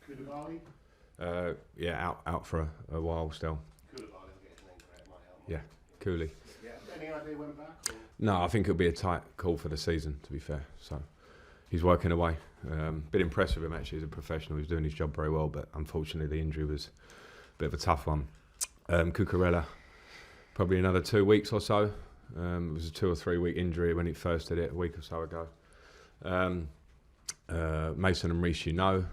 Koulibaly? Yeah, out for a while still. Koulibaly, I'll get his name correct, might help. Yeah, Cooley. Yeah, any idea when back? Or? No, I think it'll be a tight call for the season, to be fair. So he's working away. Been impressed with him actually as a professional. He's doing his job very well, but unfortunately the injury was a bit of a tough one. Cucurella, probably another 2 weeks or so. It was a 2 or 3 week injury when he first did it a week or so ago. Mason and Reece, you know.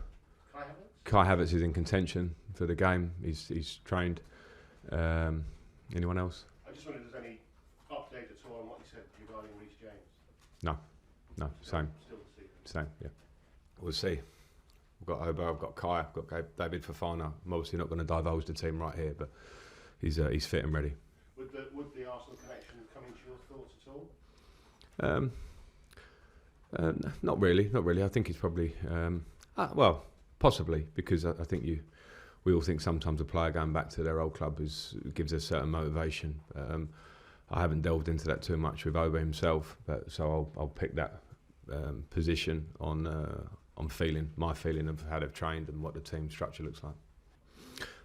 Kai Havertz is in contention for the game. He's trained. Anyone else? I just wondered if there's any update at all on what you said regarding Reece James. No, same. Still the secret. Same, yeah. We'll see. We've got Obo, I've got Kai, I've got David Fofana. I'm obviously not going to divulge the team right here, but he's fit and ready. Would the Arsenal connection come into your thoughts at all? Not really. I think it's probably, well, possibly, because I think we all think sometimes a player going back to their old club gives a certain motivation. I haven't delved into that too much with Oba himself, but so I'll pick that position on my feeling of how they've trained and what the team structure looks like.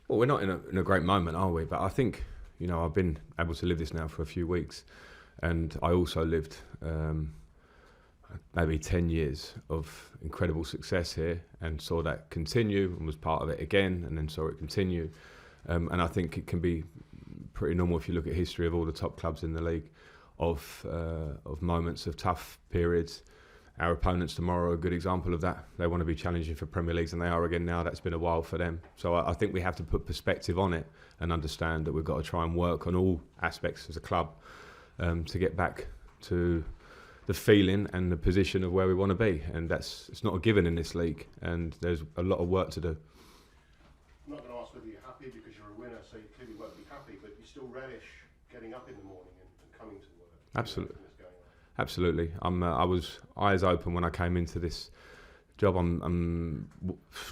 Well, we're not in a great moment, are we? But I think, I've been able to live this now for a few weeks, and I also lived maybe 10 years of incredible success here and saw that continue and was part of it again and then saw it continue. And I think it can be pretty normal if you look at history of all the top clubs in the league of moments of tough periods. Our opponents tomorrow are a good example of that. They want to be challenging for Premier Leagues, and they are again now. That's been a while for them. So I think we have to put perspective on it and understand that we've got to try and work on all aspects as a club to get back to the feeling and the position of where we want to be. And it's not a given in this league, and there's a lot of work to do. I'm not going to ask whether you're happy because you're a winner, so you clearly won't be happy, but you still relish getting up in the morning and coming to work. Absolutely. Absolutely. I was eyes open when I came into this job. I'm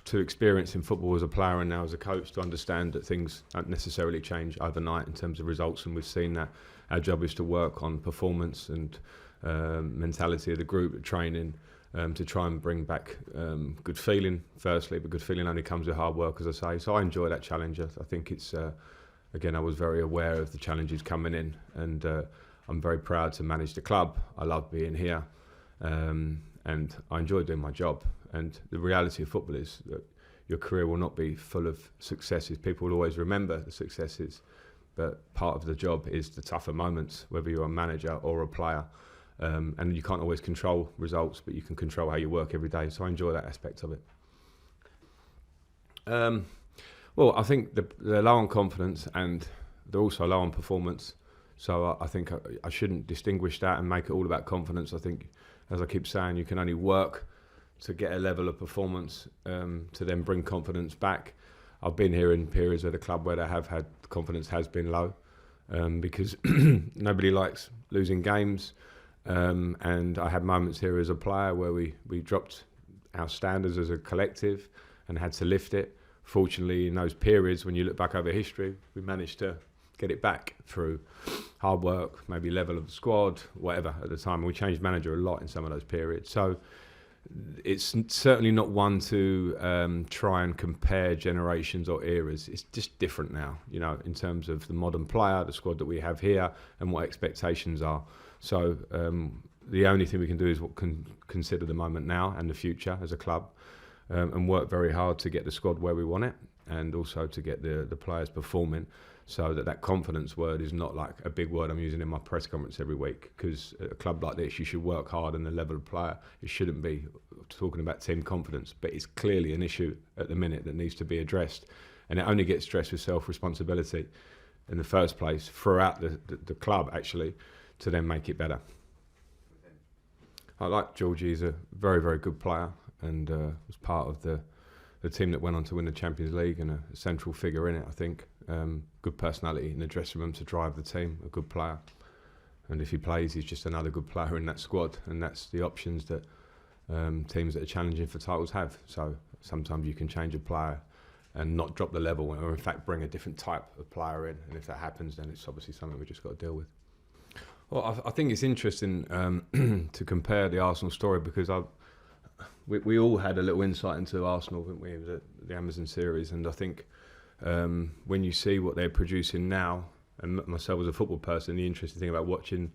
too experienced in football as a player and now as a coach to understand that things don't necessarily change overnight in terms of results, and we've seen that. Our job is to work on performance and mentality of the group, training, to try and bring back good feeling firstly, but good feeling only comes with hard work, as I say. So I enjoy that challenge. I think it's, again, I was very aware of the challenges coming in, and I'm very proud to manage the club. I love being here, and I enjoy doing my job. And the reality of football is that your career will not be full of successes. People will always remember the successes, but part of the job is the tougher moments, whether you're a manager or a player. And you can't always control results, but you can control how you work every day. So I enjoy that aspect of it. Well, I think they're low on confidence and they're also low on performance. So I think I shouldn't distinguish that and make it all about confidence. I think, as I keep saying, you can only work to get a level of performance to then bring confidence back. I've been here in periods where the club where they have had confidence has been low because nobody likes losing games. And I had moments here as a player where we dropped our standards as a collective and had to lift it. Fortunately, in those periods, when you look back over history, we managed to get it back through hard work, maybe level of the squad, whatever at the time. And we changed manager a lot in some of those periods. So it's certainly not one to try and compare generations or eras. It's just different now, in terms of the modern player, the squad that we have here, and what expectations are. So the only thing we can do is consider the moment now and the future as a club, and work very hard to get the squad where we want it, and also to get the players performing, so that confidence word is not like a big word I'm using in my press conference every week. Because at a club like this, you should work hard on the level of player. It shouldn't be talking about team confidence, but it's clearly an issue at the minute that needs to be addressed, and it only gets addressed with self-responsibility in the first place throughout the club, actually, to then make it better. I like Georgie. He's a very, very good player, and was part of the team that went on to win the Champions League and a central figure in it, I think. Good personality in the dressing room to drive the team, a good player. And if he plays, he's just another good player in that squad, and that's the options that teams that are challenging for titles have. So sometimes you can change a player and not drop the level, or in fact bring a different type of player in. And if that happens, then it's obviously something we've just got to deal with. Well, I think it's interesting to compare the Arsenal story, because we all had a little insight into Arsenal, didn't we, the Amazon series, and I think when you see what they're producing now, and myself as a football person, the interesting thing about watching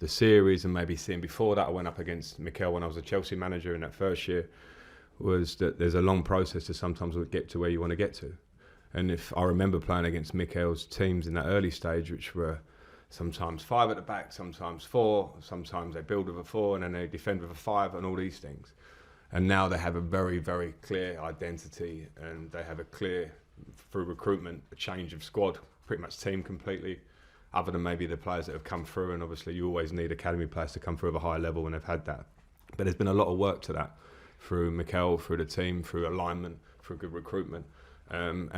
the series and maybe seeing before that, I went up against Mikel when I was a Chelsea manager in that first year, was that there's a long process to sometimes get to where you want to get to. And if I remember playing against Mikel's teams in that early stage, which were sometimes 5 at the back, sometimes 4, sometimes they build with a 4 and then they defend with a 5 and all these things. And now they have a very, very clear identity, and they have a clear, through recruitment, a change of squad, pretty much team completely, other than maybe the players that have come through. And obviously you always need academy players to come through at a higher level, and they've had that. But there's been a lot of work to that, through Mikel, through the team, through alignment, through good recruitment. And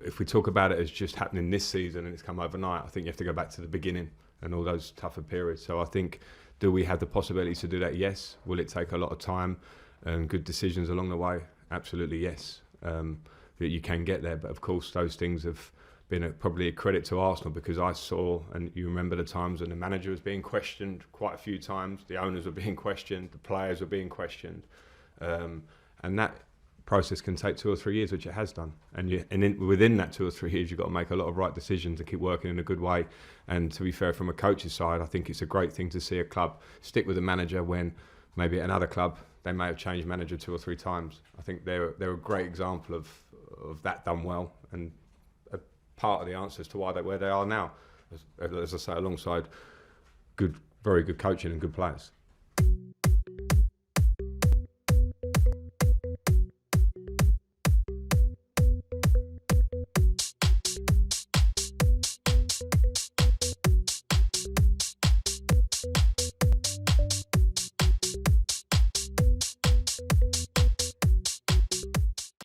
if we talk about it as just happening this season and it's come overnight, I think you have to go back to the beginning and all those tougher periods. So I think, do we have the possibility to do that? Yes. Will it take a lot of time and good decisions along the way? Absolutely, yes. That you can get there, but of course those things have been probably a credit to Arsenal, because I saw, and you remember the times when the manager was being questioned quite a few times, the owners were being questioned, the players were being questioned, and that process can take 2 or 3 years, which it has done. Within that 2 or 3 years, you've got to make a lot of right decisions and keep working in a good way. And to be fair, from a coach's side, I think it's a great thing to see a club stick with a manager when maybe at another club they may have changed manager 2 or 3 times. I think they're a great example of that done well, and a part of the answer as to why they're where they are now, as I say, alongside very good coaching and good players.